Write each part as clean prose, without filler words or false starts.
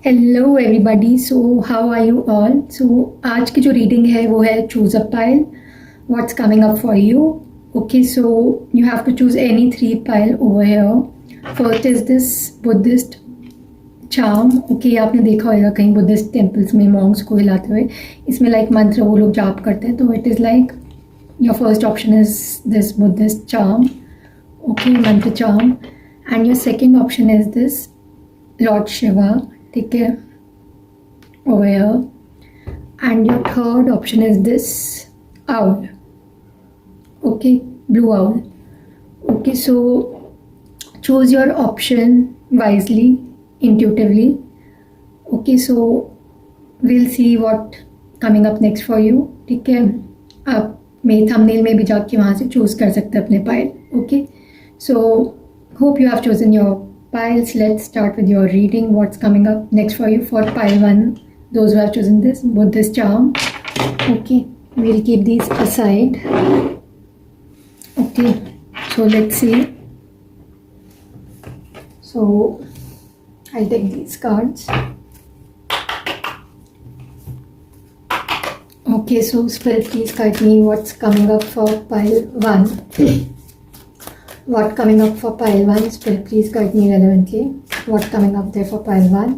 Hello everybody. So how are you all. So आज की जो रीडिंग है वो है choose a pile what's coming up for you. Okay, so you have to choose any three pile over here. First is this Buddhist charm. Okay, आपने देखा होगा कहीं बुद्धिस्ट टेम्पल्स में मॉन्क्स को हिलाते हुए, इसमें लाइक मंत्र वो लोग जाप करते हैं, तो it is like your first option is this Buddhist charm. Okay, मंत्र charm. And your second option is this lord Shiva. ठीक है, over here. And your third option is this owl. Okay, blue owl. Okay, so choose your option wisely, intuitively. Okay, so we'll see what coming up next for you. ठीक है, आप मेरे thumbnail में भी जाके वहाँ से चूज कर सकते हैं अपने pile. Okay, so hope you have chosen your piles. Let's start with your reading. What's coming up next for you for pile 1, those who have chosen this Buddhist charm. Okay, we'll keep these aside. Okay, so let's see. So I'll take these cards. Okay, so Spirit, please guide me what's coming up for pile 1. What coming up for pile 1? Spirit, please guide me relevantly. What coming up there for pile 1?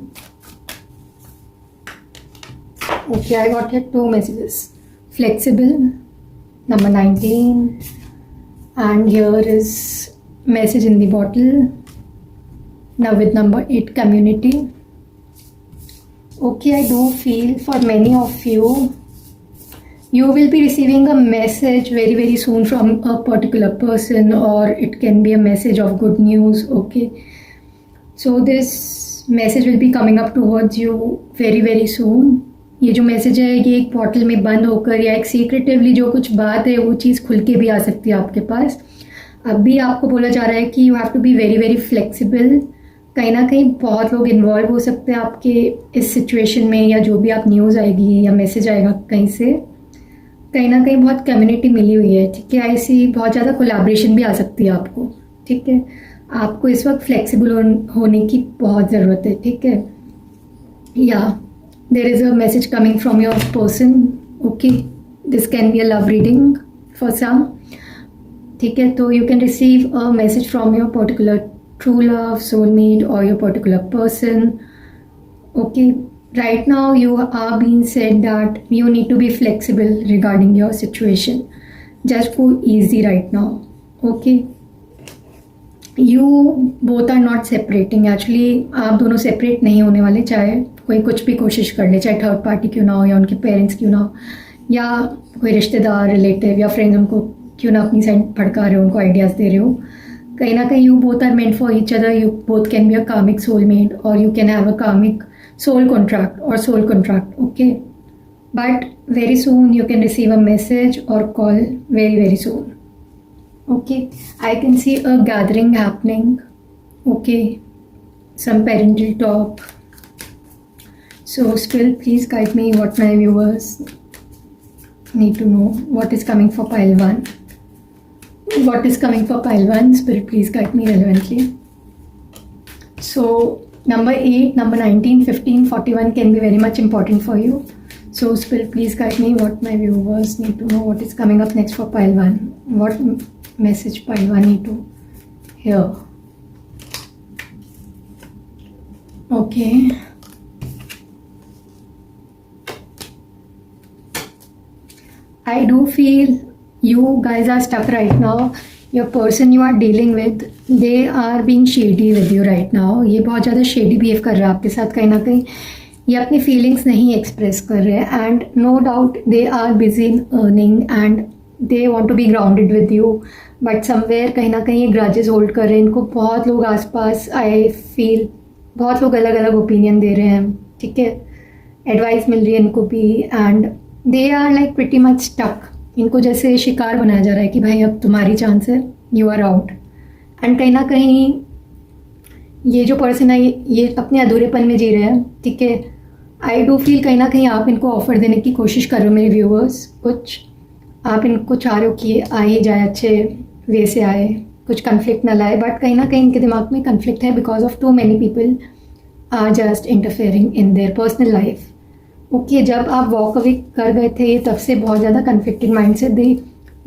Okay, I got here 2 messages. Flexible, number 19. And here is message in the bottle. Now with number 8, community. Okay, I do feel for many of you, you will be receiving a message very soon from a particular person, or it can be a message of good news. Okay, so this message will be coming up towards you very soon. ये जो message है ये एक bottle में बंद होकर या एक सीक्रेटिवली जो कुछ बात है वो चीज़ खुल के भी आ सकती है आपके पास। अभी आपको बोला जा रहा है कि you have to be very flexible. कहीं ना कहीं बहुत लोग इन्वॉल्व हो सकते हैं आपके इस सिचुएशन में, या जो भी आप न्यूज़ आएगी या मैसेज आएगा कहीं से, कहीं ना कहीं बहुत कम्युनिटी मिली हुई है। ठीक है, ऐसी बहुत ज़्यादा कोलैबोरेशन भी आ सकती है आपको। ठीक है, आपको इस वक्त फ्लेक्सिबल होने की बहुत ज़रूरत है। ठीक है, या there is a message coming from your person. Okay, this can be a love reading for some. ठीक है, तो you can receive a message from your particular true love, soulmate, और your particular person. Okay, right now you are being said that you need to be flexible regarding your situation. Just go easy right now. Okay, you both are not separating. Actually आप दोनों separate नहीं होने वाले, चाहे कोई कुछ भी कोशिश कर ले, चाहे थर्ड पार्टी क्यों ना हो, या उनके पेरेंट्स क्यों ना हो, या कोई रिश्तेदार, रिलेटिव या फ्रेंड्स उनको क्यों ना अपनी साइड भड़का रहे हो, उनको आइडियाज़ दे रहे हो। कहीं ना कहीं you both are meant for each other. You both can be a karmic soulmate, or you can have a karmic soul contract or soul contract. Okay, but very soon you can receive a message or call very soon. Okay, I can see a gathering happening. Okay, some parental talk. So Spirit, please guide me what my viewers need to know. What is coming for pile 1? What is coming for pile 1? Spirit, please guide me relevantly. So number 8, number 19, 15, 41 can be very much important for you. So Spirit, please guide me what my viewers need to know. What is coming up next for pile 1? What message pile 1 need to hear? Okay. I do feel you guys are stuck right now. Your person you are dealing with, they are being shady with you right now. ये बहुत ज़्यादा shady behave कर रहा है आपके साथ। कहीं ना कहीं ये अपनी feelings नहीं express कर रहे हैं, and no doubt they are busy in earning and they want to be grounded with you, but somewhere कहीं ना कहीं ये grudges hold कर रहे हैं। इनको बहुत लोग आसपास, I feel बहुत लोग अलग अलग opinion दे रहे हैं। ठीक है, advice मिल रही है इनको भी, and they are like pretty much stuck. इनको जैसे शिकार बनाया जा रहा है कि भाई अब तुम्हारी चांस है, यू आर आउट। एंड कहीं ना कहीं ये जो पर्सन है ये अपने अधूरेपन में जी रहे हैं। ठीक है, आई डू फील कहीं ना कहीं आप इनको ऑफर देने की कोशिश कर रहे हो मेरे व्यूअर्स। कुछ आप इनको चाह रहे हो कि ये आ ही जाए, अच्छे वे से आए, कुछ कन्फ्लिक्ट ना लाए, बट कहीं ना कहीं इनके दिमाग में कन्फ्लिक्ट है because of too many people are just interfering in their personal life. Okay, जब आप वॉक अवे कर गए थे तब से बहुत ज़्यादा कन्फ्लिक्टेड माइंड से दे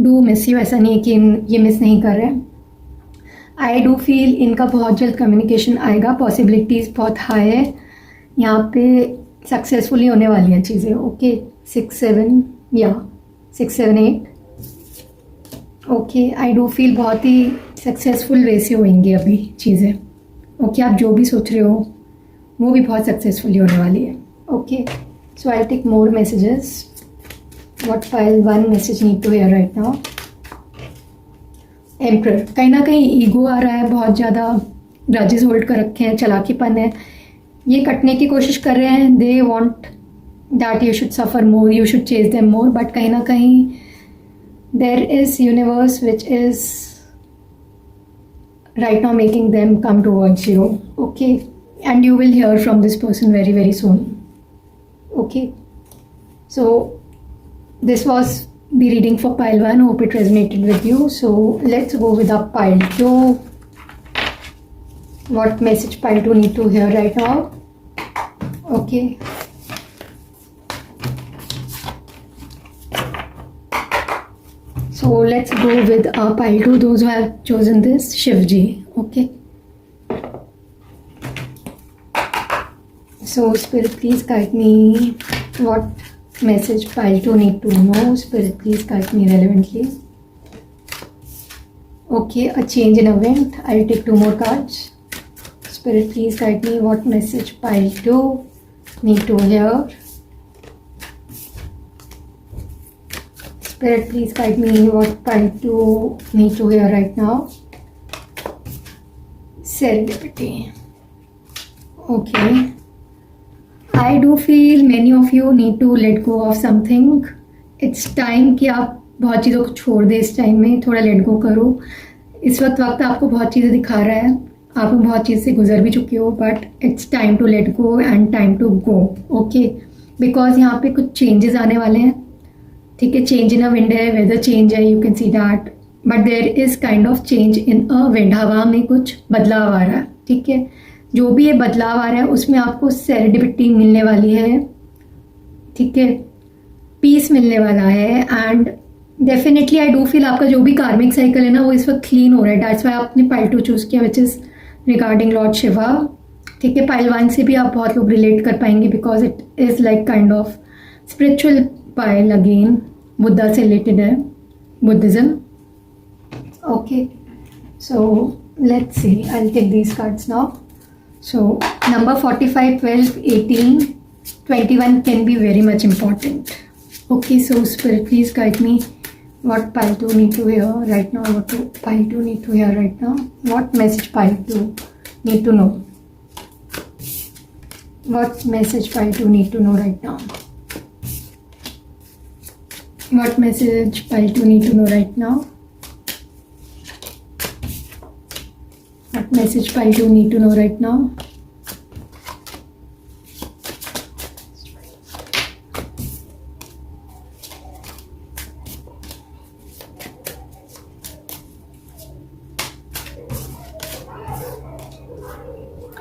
डू मिस यू. ऐसा नहीं है कि ये मिस नहीं कर रहे हैं. आई डू फील इनका बहुत जल्द कम्युनिकेशन आएगा. पॉसिबिलिटीज़ बहुत हाई है यहाँ पे. सक्सेसफुली होने वाली हैं चीज़ें. ओके, 6-7 या 6-7-8. ओके, आई डू फील बहुत ही सक्सेसफुल वे से होंगी अभी चीज़ें. ओके, आप जो भी सोच रहे हो वो भी बहुत सक्सेसफुली होने वाली है. Okay, so I take more messages. What pile 1 message need to hear right now. एम्प्रर, कहीं ना कहीं ईगो आ रहा है, बहुत ज़्यादा ग्रजेस होल्ड कर रखे हैं, चालाकीपन है, ये कटने की कोशिश कर रहे हैं. They want that you should suffer more, you should chase them more, but कहीं ना कहीं there is universe which is right now making them come towards you. Okay, and you will hear from this person very very soon. Okay, so this was the reading for pile 1. Hope it resonated with you. So let's go with our pile 2. What message pile 2 need to hear right now? Okay, so let's go with pile 2. Those who have chosen this, Shivji. Okay, so Spirit, please guide me. What message pile 2 need to know? Spirit, please guide me relevantly. Okay, a change in event. I'll take 2 more cards. Spirit, please guide me. What message pile 2 need to hear? Spirit, please guide me. What pile 2 need to hear right now? Serendipity. Okay. I do feel many of you need to let go of something. It's time कि आप बहुत चीज़ों को छोड़ दें. इस time में थोड़ा let go करो. इस वक्त आपको बहुत चीज़ें दिखा रहा है. आप बहुत चीज़ से गुजर भी चुके हो, but it's time to let go and time to go. Okay, because यहाँ पे कुछ चेंजेस आने वाले हैं. ठीक है, चेंज इन अ विंड है, वेदर चेंज है, you can see that, but there is kind of change in a wind. हवा में कुछ बदलाव आ रहा है. ठीक है, जो भी ये बदलाव आ रहा है उसमें आपको सेरेंडिपिटी मिलने वाली है. ठीक है, पीस मिलने वाला है. And definitely I do feel आपका जो भी कार्मिक साइकिल है ना, वो इस वक्त क्लीन हो रहा है. दैट्स वाई आपने पाइल 2 चूज किया, which is regarding Lord Shiva. ठीक है, पाइल 1 से भी आप बहुत लोग रिलेट कर पाएंगे, because it is like kind of spiritual pile. Again Buddha से रिलेटेड है, Buddhism. Okay, so let's see, I will take these cards now. So number 45, 12, 18, 21 can be very much important. Okay, so spirit please guide me. What pile 2 need to hear right now? What pile 2 need to hear right now? What message pile 2 need to know? What message pile 2 need to know right now? What message pile 2 need to know right now? What message pile 2 need to know right now?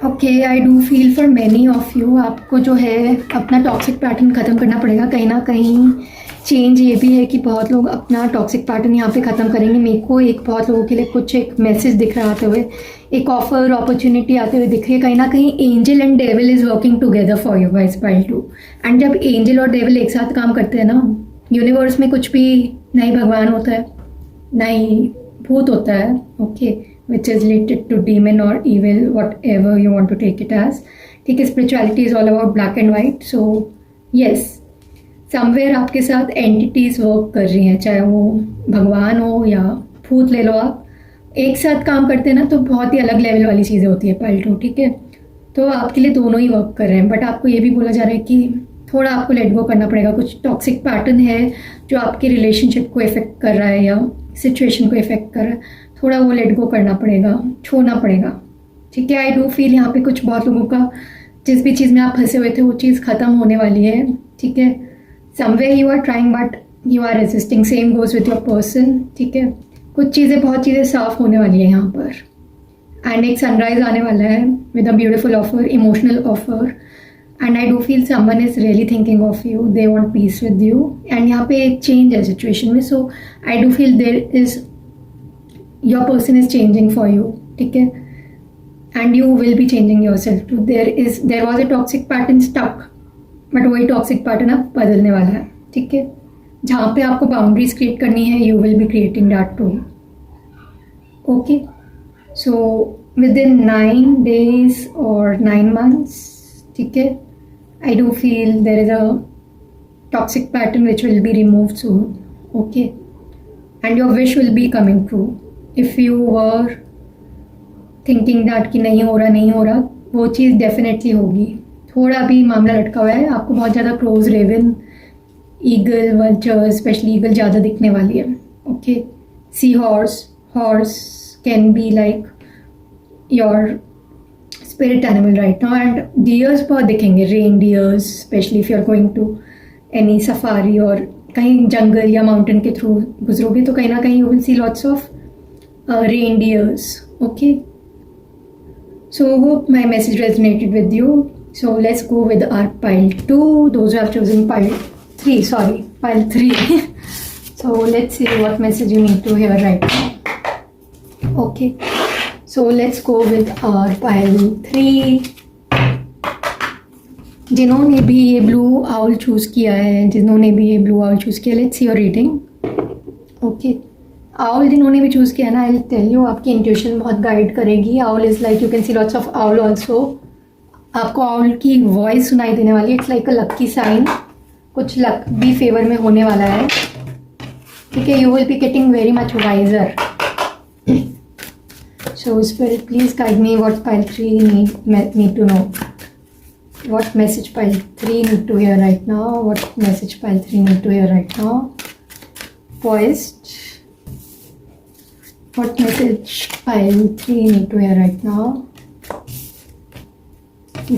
Okay, I do feel for many of you, आपको जो है अपना toxic pattern ख़त्म करना पड़ेगा. कहीं ना कहीं चेंज ये भी है कि बहुत लोग अपना टॉक्सिक पैटर्न यहाँ पे ख़त्म करेंगे. मेरे को बहुत लोगों के लिए कुछ एक मैसेज दिख रहा आते हुए, एक ऑफर अपॉर्चुनिटी आते हुए दिख रही है. कहीं ना कहीं angel and devil is working together for you guys pile 2. And जब एंजल और डेविल एक साथ काम करते हैं ना, यूनिवर्स में कुछ भी ना ही भगवान होता है ना ही भूत होता है. Okay, which is related to demon or evil, whatever you want to take it as. ठीक है, spirituality is all about black and white. So yes, somewhere आपके साथ entities work कर रही हैं, चाहे वो भगवान हो या भूत ले लो. आप एक साथ काम करते हैं ना, तो बहुत ही अलग लेवल वाली चीज़ें होती है पाइल 2. ठीक है, तो आपके लिए दोनों ही वर्क कर रहे हैं, बट आपको ये भी बोला जा रहा है कि थोड़ा आपको लेट गो करना पड़ेगा. कुछ टॉक्सिक पैटर्न है जो आपके रिलेशनशिप को इफेक्ट कर रहा है या सिचुएशन को इफेक्ट कर रहा है, थोड़ा वो लेट गो करना पड़ेगा, छोड़ना पड़ेगा. ठीक है, आई डू फील यहाँ पे कुछ बहुत लोगों का जिस भी चीज़ में आप फंसे हुए थे वो चीज़ ख़त्म होने वाली है. ठीक है, somewhere you are trying but you are resisting. Same goes with your person. ठीक है, कुछ चीज़ें बहुत चीज़ें साफ होने वाली है यहाँ पर. एंड एक सनराइज आने वाला है with a beautiful offer, emotional offer, and I do feel someone is really thinking of you, they want peace with you, and यहाँ पे एक चेंज है सिचुएशन में. So I do feel there is your person is changing for you, ठीक है, and you will be changing yourself too. There was a toxic pattern stuck, but वही toxic pattern अब बदलने वाला है, ठीक है. जहाँ पे आपको बाउंड्रीज क्रिएट करनी है, you will be creating that too. Okay, so within 9 days और 9 months, ठीक है, I do feel there is a toxic pattern which will be removed soon. Okay, and your wish will be coming true. If you were thinking that कि नहीं हो रहा, वो चीज़ definitely होगी. थोड़ा भी मामला लटका हुआ है, आपको बहुत ज़्यादा close raven, eagle, vulture, specially eagle ज़्यादा दिखने वाली है. Okay, sea horse can be like your spirit animal right now, and deers बहुत दिखेंगे, reindeers, specially if you are going to any safari और कहीं जंगल या माउंटेन के थ्रू गुजरोगे तो कहीं ना कहीं you will see lots of reindeers. Okay, so hope my message resonated with you. So let's go with our pile 2. Those who have chosen pile 3. So let's see what message you need to hear right now. Okay, so let's go with our pile 3. जिन्होंने भी ये blue owl choose किया है, let's see your reading. Okay, owl जिन्होंने भी choose किया ना, I will tell you, आपकी इंट्यूशन बहुत गाइड करेगी. Owl is like, you can see lots of owl also. आपको आउल की वॉइस सुनाई देने वाली है. It's like a lucky sign, कुछ लक भी फेवर में होने वाला है, ठीक है. You will be getting very much wiser. So Spirit, please guide me what pile 3 need to know. What message pile 3 need to hear right now? What message pile 3 need to hear right now? Poised. What message pile 3 need to hear right now?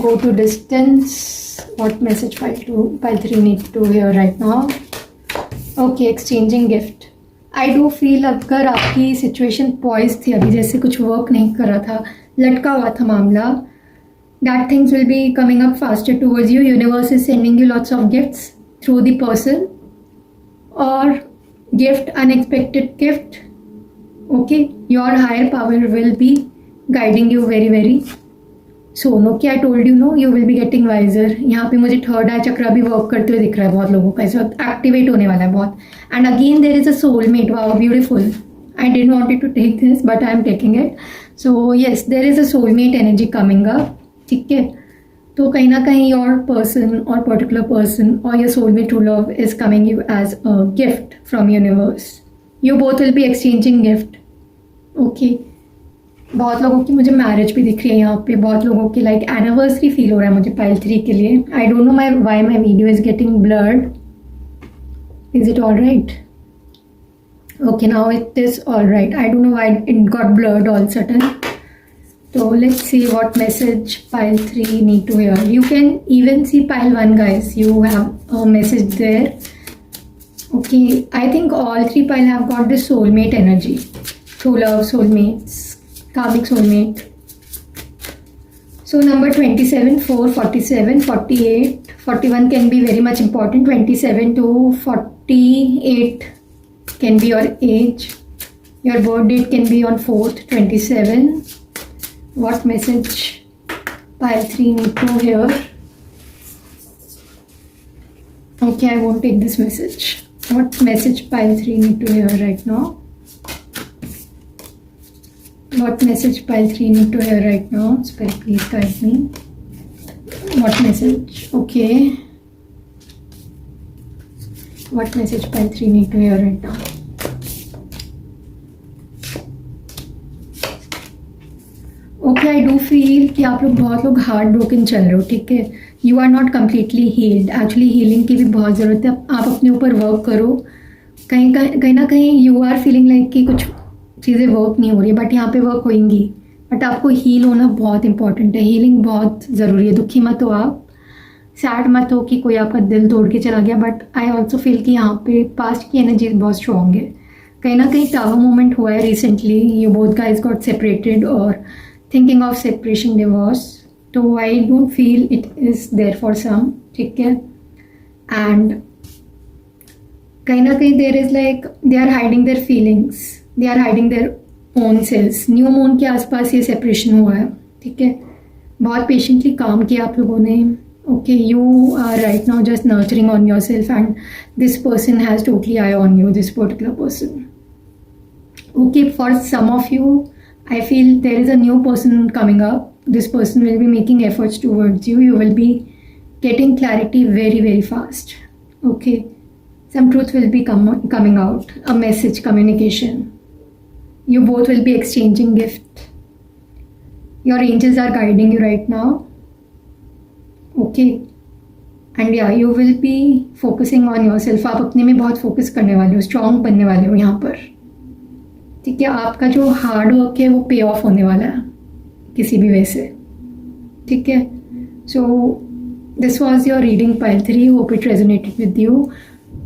Go to distance. What message pile 3 need to hear right now? Okay, exchanging gift. I do feel अगर आपकी situation poise थी, अभी जैसे कुछ work नहीं कर रहा था, लटका हुआ था मामला, that things will be coming up faster towards you. Universe is sending you lots of gifts through the person, और gift, unexpected gift. Okay, your higher power will be guiding you very very soon. Okay, I told you no, you will be getting wiser. यहाँ पे मुझे third आई चक्रा भी work करते हुए दिख रहा है बहुत लोगों का, इस वक्त एक्टिवेट होने वाला है बहुत. And again there is a soulmate. Wow, beautiful. I didn't wanted to take this but I am taking it. So yes, there is a soulmate energy coming up, ठीक है. तो कहीं ना कहीं योर पर्सन और पर्टिकुलर पर्सन और your soulmate true love is coming you as a gift from universe. You both will be exchanging gift. Okay, बहुत लोगों की मुझे मैरिज भी दिख रही है यहाँ पे, बहुत लोगों की लाइक एनिवर्सरी फील हो रहा है मुझे पाइल 3 के लिए. I don't know why my video is getting blurred. Is it all right? Okay, now it is all right. I don't know why it got blurred all sudden. तो let's see what message pile 3 need to hear. You can even see pile 1 guys. You have a message there. Okay, I think all 3 pile have got this soulmate energy. True love, soulmates, karmic soulmate. So number 27, 4, 47, 48, 41 can be very much important. 27 to 48 can be your age. Your birth date can be on 4th, 27. What message pile 3 need to hear? Okay, I won't take this message. What message pile 3 need to hear right now? What message pile 3 need to hear right now? Spirit, please guide me. What message? Okay. What message pile 3 need to hear right now? Okay, I do feel कि आप लोग बहुत लोग heart broken चल रहे हो, ठीक है. You are not completely healed. Actually healing की भी बहुत ज़रूरत है. आप अपने ऊपर वर्क करो. कहीं ना कहीं यू आर फीलिंग लाइक कि कुछ चीज़ें वर्क नहीं हो रही, बट यहाँ पे वर्क होंगी. बट आपको हील होना बहुत इंपॉर्टेंट है. हीलिंग बहुत ज़रूरी है. दुखी मत हो आप, सैड मत हो कि कोई आपका दिल तोड़ के चला गया. बट आई ऑल्सो फील कि यहाँ पे पास्ट की एनर्जी बहुत स्ट्रॉन्ग है. कहीं ना कहीं टावर मूवमेंट हुआ है recently. You both guys got separated, और थिंकिंग ऑफ सेपरेशन, डिवोर्स. तो I don't feel it is there for some. ठीक है. एंड कहीं ना कहीं there is like they are hiding their feelings, they are hiding their own selves. New moon के आसपास ये सेपरेशन हुआ है. ठीक है. बहुत पेशेंटली काम किया आप लोगों ने. Okay, you are right now just nurturing on your self and this person has totally eye on you, this particular person. Okay, for some of you, I feel there is a new person coming up. This person will be making efforts towards you. You will be getting clarity very, very fast. Okay, some truth will be coming out. A message, communication. You both will be exchanging gift. Your angels are guiding you right now. Okay, and yeah, you will be focusing on yourself. आप अपने में बहुत focus करने वाले हो, strong बनने वाले हो यहाँ पर. ठीक है. आपका जो हार्ड वर्क है वो पे ऑफ होने वाला है किसी भी वे से. ठीक है. So this was your reading pile 3. Hope it resonated with you.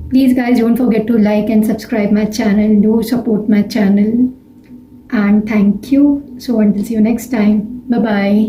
Please guys don't forget to like and subscribe my channel. Do support my channel and thank you. So until see you next time. Bye bye.